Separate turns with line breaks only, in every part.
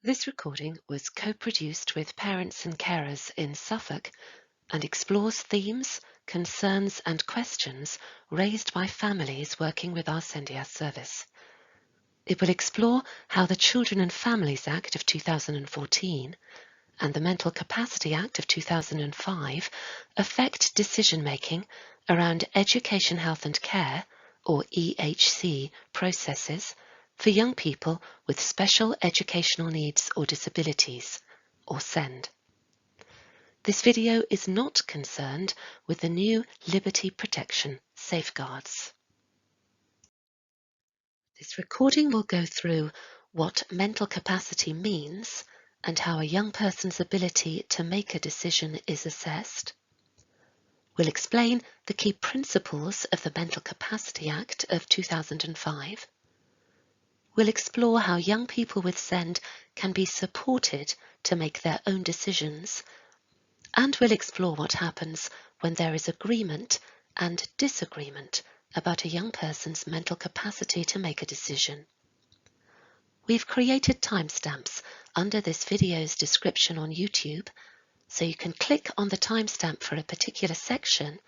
This recording was co-produced with parents and carers in Suffolk and explores themes, concerns and questions raised by families working with our Sendia service. It will explore how the Children and Families Act of 2014 and the Mental Capacity Act of 2005 affect decision-making around education, health and care, or EHC, processes for young people with special educational needs or disabilities, or SEND. This video is not concerned with the new liberty protection safeguards. This recording will go through what mental capacity means and how a young person's ability to make a decision is assessed. We'll explain the key principles of the Mental Capacity Act of 2005. We'll explore how young people with SEND can be supported to make their own decisions, and we'll explore what happens when there is agreement and disagreement about a young person's mental capacity to make a decision. We've created timestamps under this video's description on YouTube, so you can click on the timestamp for a particular section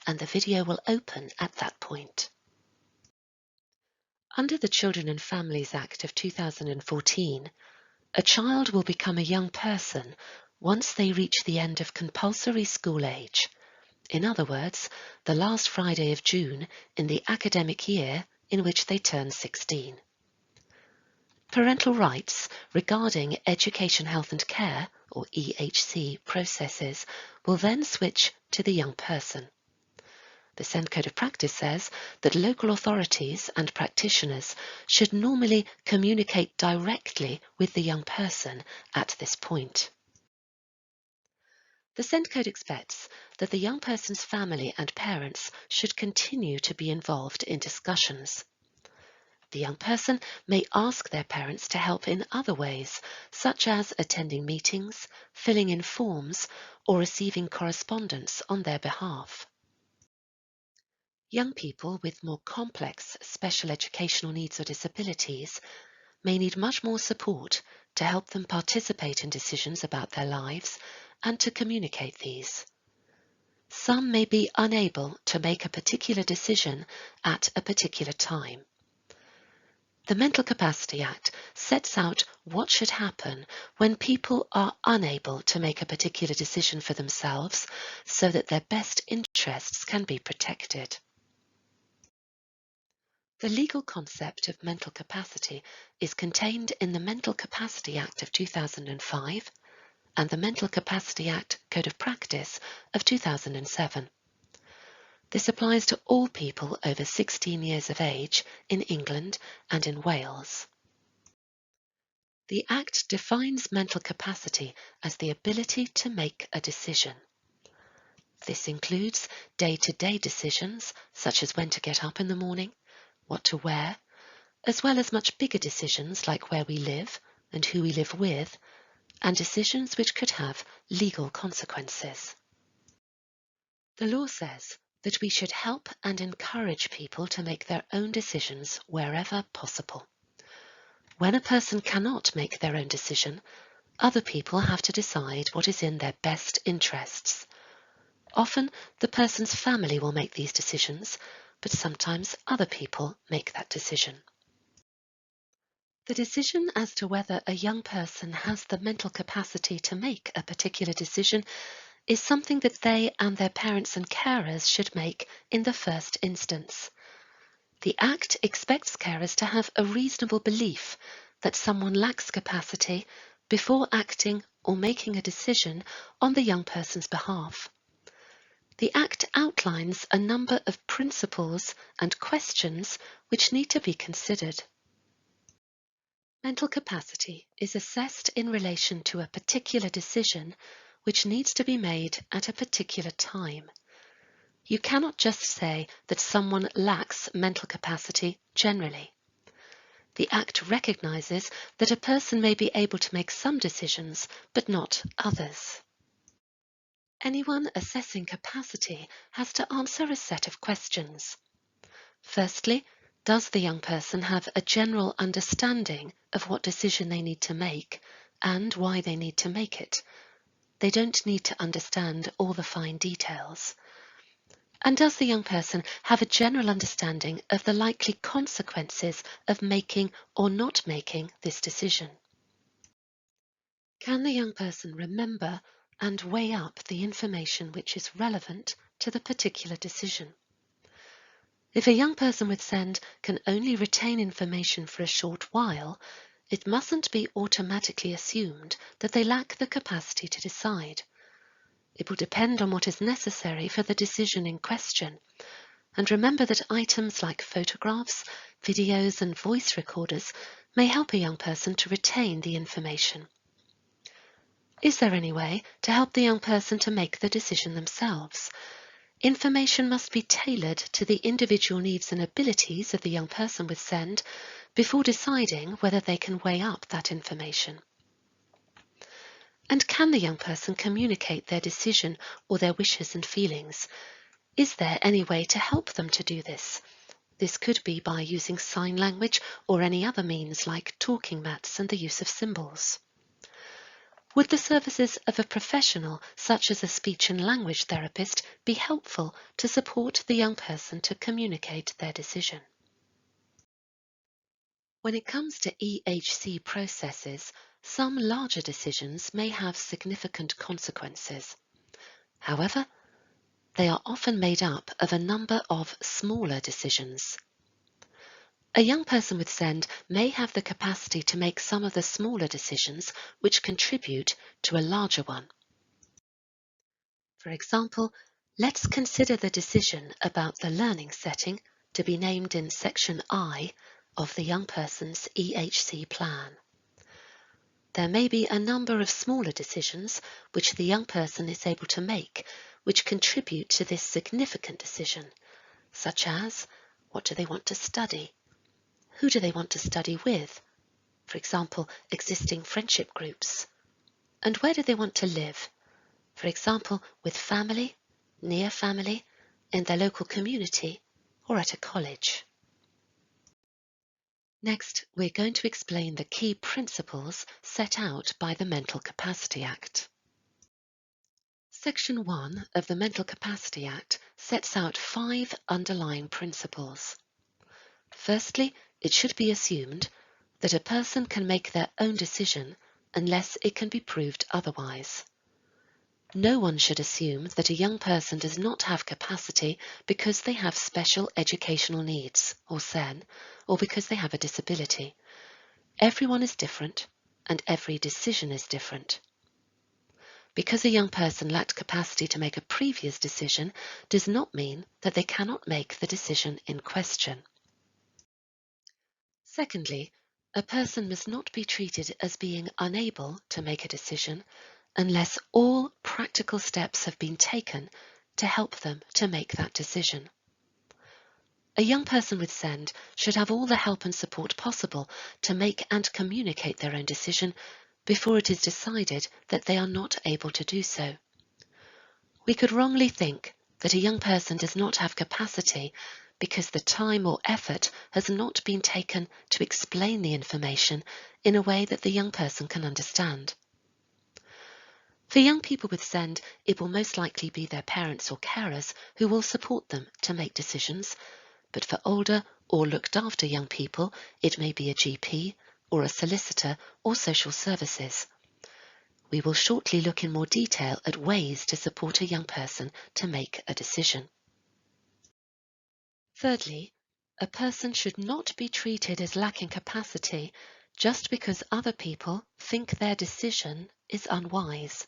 and the video will open at that point. Under the Children and Families Act of 2014, a child will become a young person once they reach the end of compulsory school age. In other words, the last Friday of June in the academic year in which they turn 16. Parental rights regarding education, health and care, or EHC, processes will then switch to the young person. The SEND Code of Practice says that local authorities and practitioners should normally communicate directly with the young person at this point. The SEND Code expects that the young person's family and parents should continue to be involved in discussions. The young person may ask their parents to help in other ways, such as attending meetings, filling in forms, or receiving correspondence on their behalf. Young people with more complex special educational needs or disabilities may need much more support to help them participate in decisions about their lives and to communicate these. Some may be unable to make a particular decision at a particular time. The Mental Capacity Act sets out what should happen when people are unable to make a particular decision for themselves so that their best interests can be protected. The legal concept of mental capacity is contained in the Mental Capacity Act of 2005 and the Mental Capacity Act Code of Practice of 2007. This applies to all people over 16 years of age in England and in Wales. The Act defines mental capacity as the ability to make a decision. This includes day-to-day decisions such as when to get up in the morning, what to wear, as well as much bigger decisions like where we live and who we live with, and decisions which could have legal consequences. The law says that we should help and encourage people to make their own decisions wherever possible. When a person cannot make their own decision, other people have to decide what is in their best interests. Often, the person's family will make these decisions, but sometimes other people make that decision. The decision as to whether a young person has the mental capacity to make a particular decision is something that they and their parents and carers should make in the first instance. The Act expects carers to have a reasonable belief that someone lacks capacity before acting or making a decision on the young person's behalf. The Act outlines a number of principles and questions which need to be considered. Mental capacity is assessed in relation to a particular decision which needs to be made at a particular time. You cannot just say that someone lacks mental capacity generally. The Act recognises that a person may be able to make some decisions, but not others. Anyone assessing capacity has to answer a set of questions. Firstly, does the young person have a general understanding of what decision they need to make and why they need to make it. They don't need to understand all the fine details. And does the young person have a general understanding of the likely consequences of making or not making this decision? Can the young person remember and weigh up the information which is relevant to the particular decision? If a young person with SEND can only retain information for a short while, it mustn't be automatically assumed that they lack the capacity to decide. It will depend on what is necessary for the decision in question. And remember that items like photographs, videos, and voice recorders may help a young person to retain the information. Is there any way to help the young person to make the decision themselves? Information must be tailored to the individual needs and abilities of the young person with SEND before deciding whether they can weigh up that information. And can the young person communicate their decision or their wishes and feelings? Is there any way to help them to do this? This could be by using sign language or any other means like talking mats and the use of symbols. Would the services of a professional, such as a speech and language therapist, be helpful to support the young person to communicate their decision? When it comes to EHC processes, some larger decisions may have significant consequences. However, they are often made up of a number of smaller decisions. A young person with SEND may have the capacity to make some of the smaller decisions which contribute to a larger one. For example, let's consider the decision about the learning setting to be named in section I of the young person's EHC plan. There may be a number of smaller decisions which the young person is able to make which contribute to this significant decision, such as what do they want to study? Who do they want to study with? For example, existing friendship groups. And where do they want to live? For example, with family, near family, in their local community, or at a college. Next, we're going to explain the key principles set out by the Mental Capacity Act. Section 1 of the Mental Capacity Act sets out 5 underlying principles. Firstly, it should be assumed that a person can make their own decision unless it can be proved otherwise. No one should assume that a young person does not have capacity because they have special educational needs, or SEN, or because they have a disability. Everyone is different, and every decision is different. Because a young person lacked capacity to make a previous decision does not mean that they cannot make the decision in question. Secondly, a person must not be treated as being unable to make a decision unless all practical steps have been taken to help them to make that decision. A young person with SEND should have all the help and support possible to make and communicate their own decision before it is decided that they are not able to do so. We could wrongly think that a young person does not have capacity because the time or effort has not been taken to explain the information in a way that the young person can understand. For young people with SEND, it will most likely be their parents or carers who will support them to make decisions, but for older or looked after young people, it may be a GP or a solicitor or social services. We will shortly look in more detail at ways to support a young person to make a decision. Thirdly, a person should not be treated as lacking capacity just because other people think their decision is unwise.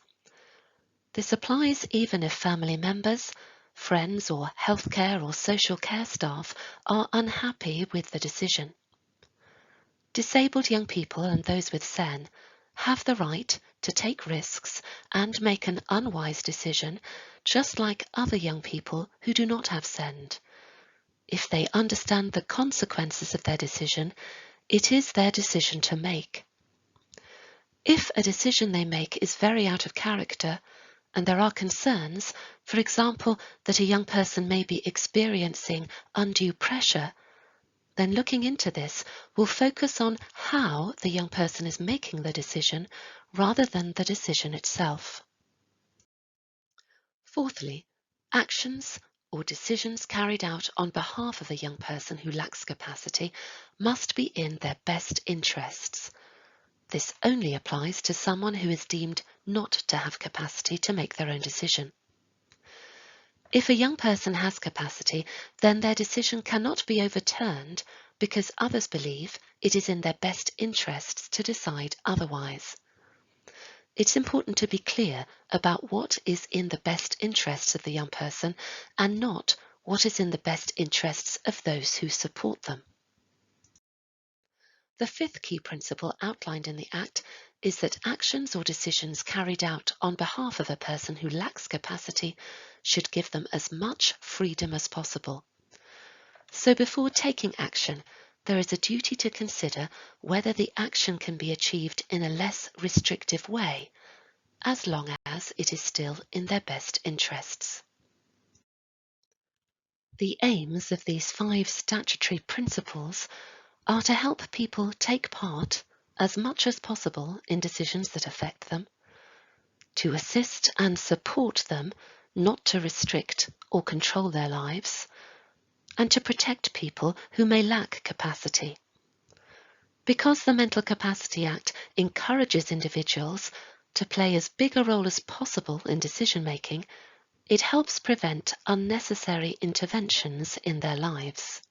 This applies even if family members, friends or healthcare or social care staff are unhappy with the decision. Disabled young people and those with SEN have the right to take risks and make an unwise decision just like other young people who do not have SEND. If they understand the consequences of their decision, it is their decision to make. If a decision they make is very out of character, and there are concerns, for example, that a young person may be experiencing undue pressure, then looking into this will focus on how the young person is making the decision rather than the decision itself. Fourthly, actions or decisions carried out on behalf of a young person who lacks capacity must be in their best interests. This only applies to someone who is deemed not to have capacity to make their own decision. If a young person has capacity, then their decision cannot be overturned because others believe it is in their best interests to decide otherwise. It's important to be clear about what is in the best interests of the young person and not what is in the best interests of those who support them. The fifth key principle outlined in the Act is that actions or decisions carried out on behalf of a person who lacks capacity should give them as much freedom as possible. So before taking action, there is a duty to consider whether the action can be achieved in a less restrictive way, as long as it is still in their best interests. The aims of these 5 statutory principles are to help people take part as much as possible in decisions that affect them, to assist and support them not to restrict or control their lives, and to protect people who may lack capacity. Because the Mental Capacity Act encourages individuals to play as big a role as possible in decision making, it helps prevent unnecessary interventions in their lives.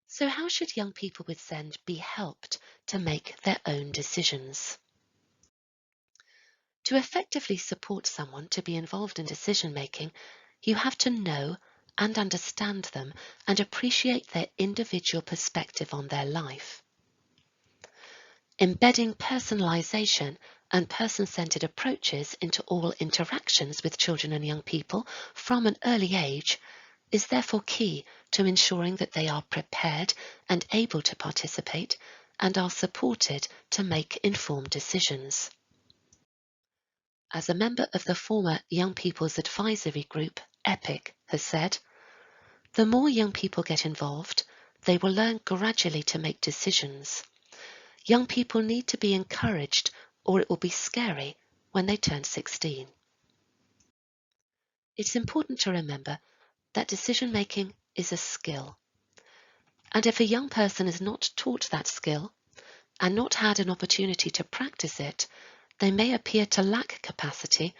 So how should young people with SEND be helped to make their own decisions? To effectively support someone to be involved in decision making, you have to know and understand them and appreciate their individual perspective on their life. Embedding personalisation and person-centred approaches into all interactions with children and young people from an early age is therefore key to ensuring that they are prepared and able to participate and are supported to make informed decisions. As a member of the former Young People's Advisory Group, EPIC, has said, the more young people get involved, they will learn gradually to make decisions. Young people need to be encouraged or it will be scary when they turn 16. It's important to remember that decision-making is a skill. And if a young person is not taught that skill and not had an opportunity to practice it, they may appear to lack capacity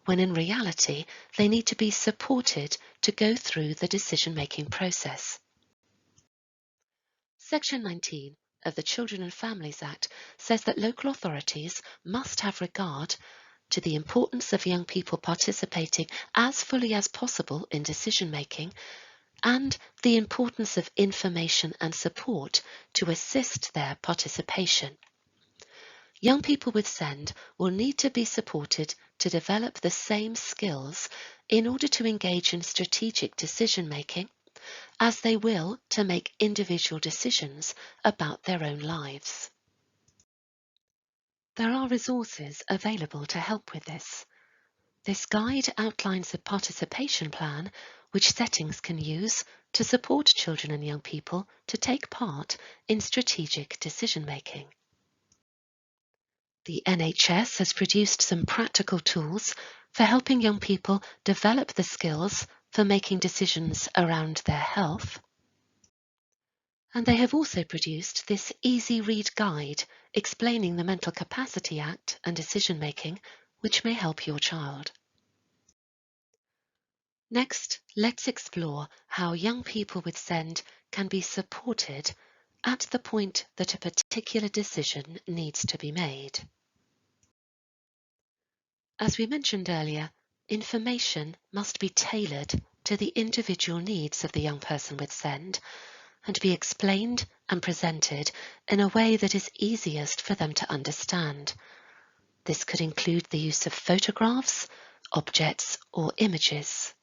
when in reality they need to be supported to go through the decision-making process. Section 19 of the Children and Families Act says that local authorities must have regard to the importance of young people participating as fully as possible in decision-making and the importance of information and support to assist their participation. Young people with SEND will need to be supported to develop the same skills in order to engage in strategic decision-making, as they will to make individual decisions about their own lives. There are resources available to help with this. This guide outlines a participation plan which settings can use to support children and young people to take part in strategic decision-making. The NHS has produced some practical tools for helping young people develop the skills for making decisions around their health. And they have also produced this easy read guide explaining the Mental Capacity Act and decision-making, which may help your child. Next, let's explore how young people with SEND can be supported at the point that a particular decision needs to be made. As we mentioned earlier, information must be tailored to the individual needs of the young person with SEND and be explained and presented in a way that is easiest for them to understand. This could include the use of photographs, objects, or images.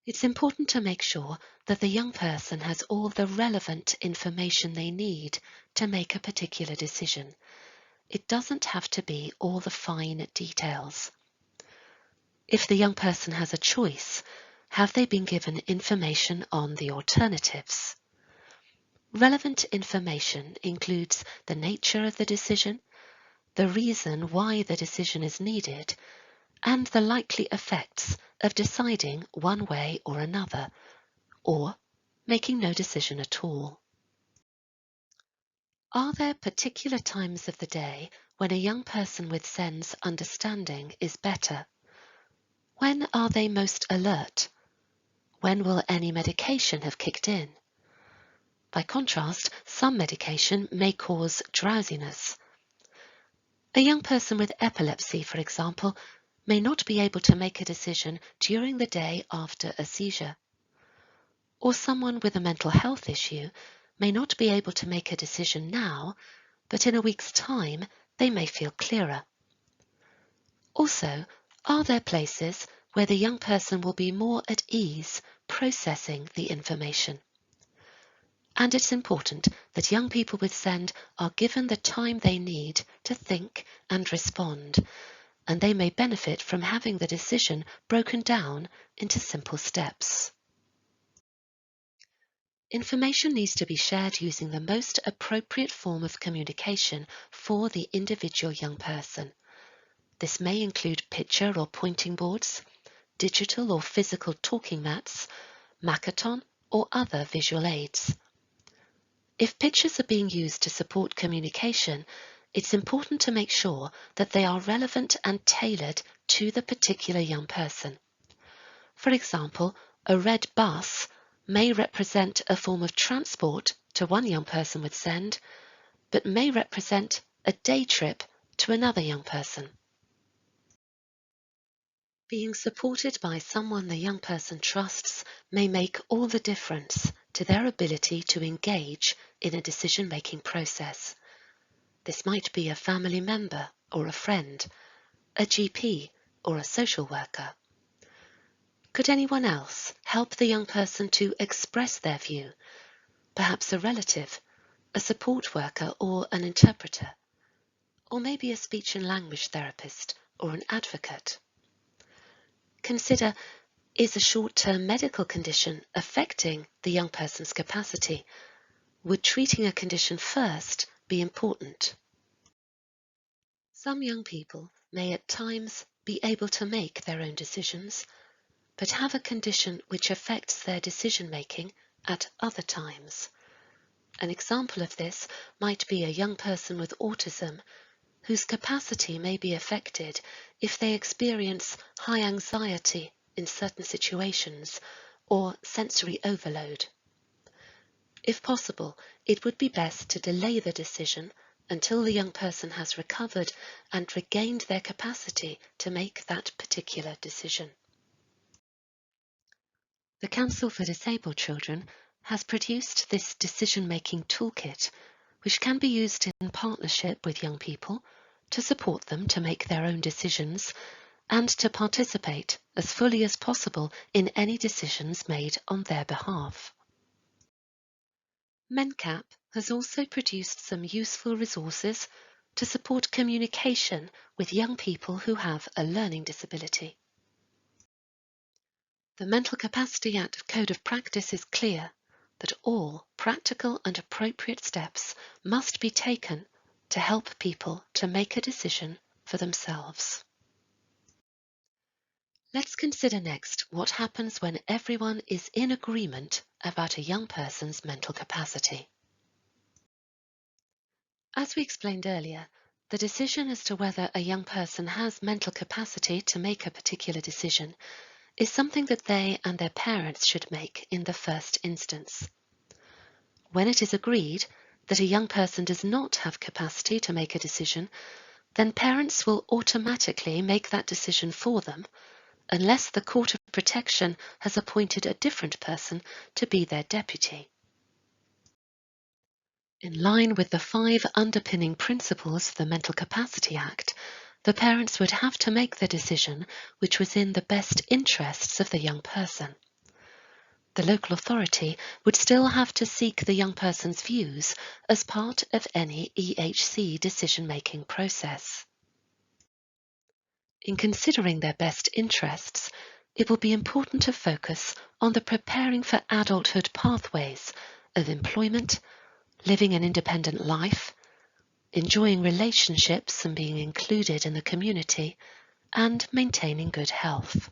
It's important to make sure that the young person has all the relevant information they need to make a particular decision. It doesn't have to be all the fine details. If the young person has a choice, Have they been given information on the alternatives? Relevant information includes the nature of the decision, the reason why the decision is needed, and the likely effects of deciding one way or another, or making no decision at all. Are there particular times of the day when a young person with SENS understanding is better? When are they most alert? When will any medication have kicked in? By contrast, some medication may cause drowsiness. A young person with epilepsy, for example, may not be able to make a decision during the day after a seizure. Or someone with a mental health issue may not be able to make a decision now, but in a week's time they may feel clearer. Also, are there places where the young person will be more at ease processing the information? And it's important that young people with SEND are given the time they need to think and respond, and they may benefit from having the decision broken down into simple steps. Information needs to be shared using the most appropriate form of communication for the individual young person. This may include picture or pointing boards, digital or physical talking mats, Makaton, or other visual aids. If pictures are being used to support communication, it's important to make sure that they are relevant and tailored to the particular young person. For example, a red bus may represent a form of transport to one young person with SEND, but may represent a day trip to another young person. Being supported by someone the young person trusts may make all the difference to their ability to engage in a decision-making process. This might be a family member or a friend, a GP or a social worker. Could anyone else help the young person to express their view? Perhaps a relative, a support worker or an interpreter, or maybe a speech and language therapist or an advocate. Consider, is a short-term medical condition affecting the young person's capacity? Would treating a condition first be important? Some young people may at times be able to make their own decisions, but have a condition which affects their decision-making at other times. An example of this might be a young person with autism whose capacity may be affected if they experience high anxiety in certain situations or sensory overload. If possible, it would be best to delay the decision until the young person has recovered and regained their capacity to make that particular decision. The Council for Disabled Children has produced this decision-making toolkit, which can be used in partnership with young people to support them to make their own decisions and to participate as fully as possible in any decisions made on their behalf. MENCAP has also produced some useful resources to support communication with young people who have a learning disability. The Mental Capacity Act Code of Practice is clear that all practical and appropriate steps must be taken to help people to make a decision for themselves. Let's consider next what happens when everyone is in agreement about a young person's mental capacity. As we explained earlier, the decision as to whether a young person has mental capacity to make a particular decision is something that they and their parents should make in the first instance. When it is agreed that a young person does not have capacity to make a decision, then parents will automatically make that decision for them unless the Court of Protection has appointed a different person to be their deputy. In line with the 5 underpinning principles of the Mental Capacity Act, the parents would have to make the decision which was in the best interests of the young person. The local authority would still have to seek the young person's views as part of any EHC decision-making process. In considering their best interests, it will be important to focus on the preparing for adulthood pathways of employment, living an independent life, enjoying relationships and being included in the community, and maintaining good health.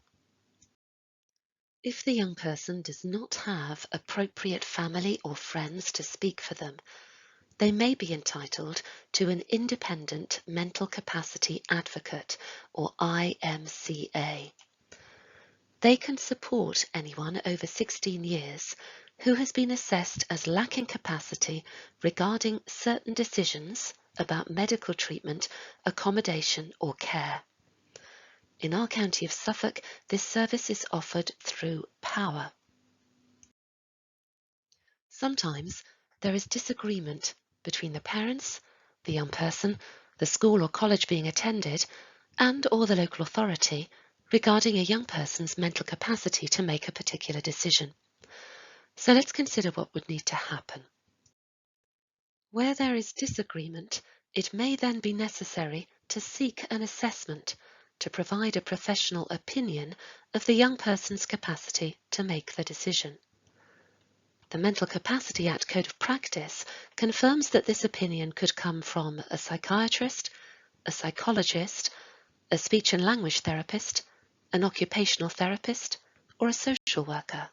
If the young person does not have appropriate family or friends to speak for them, they may be entitled to an Independent Mental Capacity Advocate, or IMCA. They can support anyone over 16 years who has been assessed as lacking capacity regarding certain decisions about medical treatment, accommodation or care. In our county of Suffolk, this service is offered through POWER. Sometimes there is disagreement between the parents, the young person, the school or college being attended, and/or the local authority regarding a young person's mental capacity to make a particular decision. So let's consider what would need to happen. Where there is disagreement, it may then be necessary to seek an assessment to provide a professional opinion of the young person's capacity to make the decision. The Mental Capacity Act Code of Practice confirms that this opinion could come from a psychiatrist, a psychologist, a speech and language therapist, an occupational therapist, or a social worker.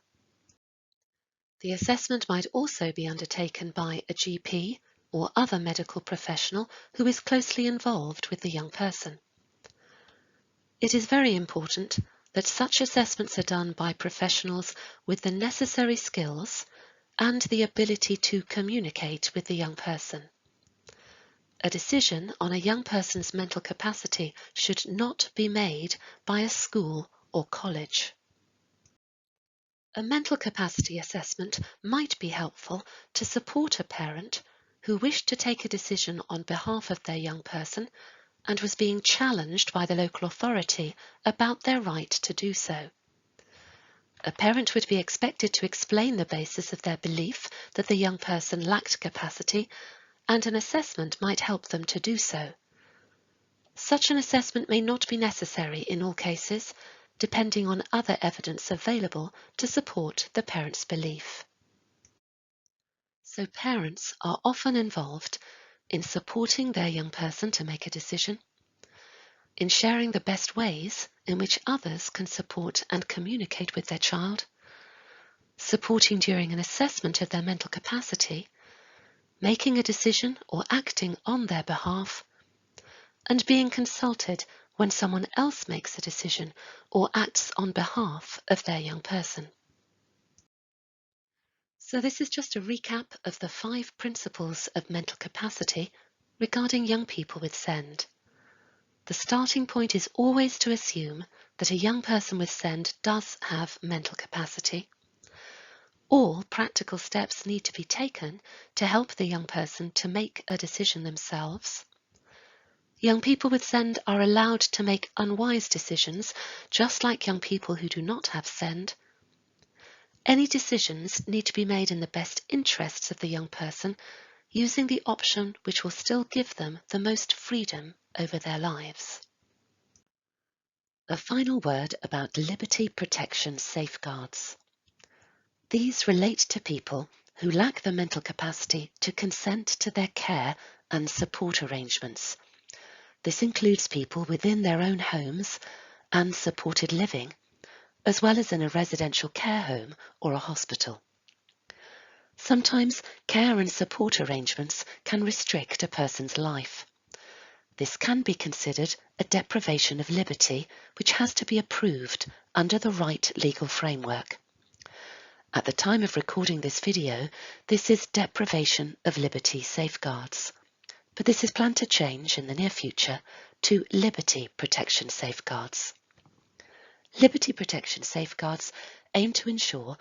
The assessment might also be undertaken by a GP or other medical professional who is closely involved with the young person. It is very important that such assessments are done by professionals with the necessary skills and the ability to communicate with the young person. A decision on a young person's mental capacity should not be made by a school or college. A mental capacity assessment might be helpful to support a parent who wished to take a decision on behalf of their young person and was being challenged by the local authority about their right to do so. A parent would be expected to explain the basis of their belief that the young person lacked capacity, and an assessment might help them to do so. Such an assessment may not be necessary in all cases, depending on other evidence available to support the parent's belief. So parents are often involved in supporting their young person to make a decision, in sharing the best ways in which others can support and communicate with their child, supporting during an assessment of their mental capacity, making a decision or acting on their behalf, and being consulted when someone else makes a decision or acts on behalf of their young person. So this is just a recap of the 5 principles of mental capacity regarding young people with SEND. The starting point is always to assume that a young person with SEND does have mental capacity. All practical steps need to be taken to help the young person to make a decision themselves. Young people with SEND are allowed to make unwise decisions, just like young people who do not have SEND. Any decisions need to be made in the best interests of the young person, using the option which will still give them the most freedom over their lives. A final word about liberty protection safeguards. These relate to people who lack the mental capacity to consent to their care and support arrangements. This includes people within their own homes and supported living, as well as in a residential care home or a hospital. Sometimes care and support arrangements can restrict a person's life. This can be considered a deprivation of liberty, which has to be approved under the right legal framework. At the time of recording this video, this is deprivation of liberty safeguards, but this is planned to change in the near future to liberty protection safeguards. Liberty protection safeguards aim to ensure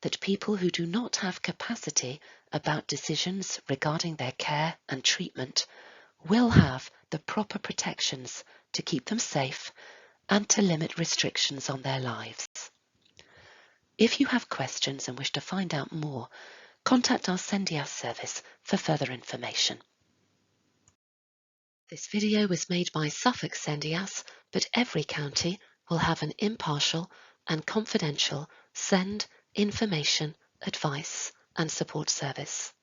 that people who do not have capacity about decisions regarding their care and treatment will have the proper protections to keep them safe and to limit restrictions on their lives. If you have questions and wish to find out more, contact our SENDIAS service for further information. This video was made by Suffolk SENDIAS, but every county will have an impartial and confidential send information, advice and support service.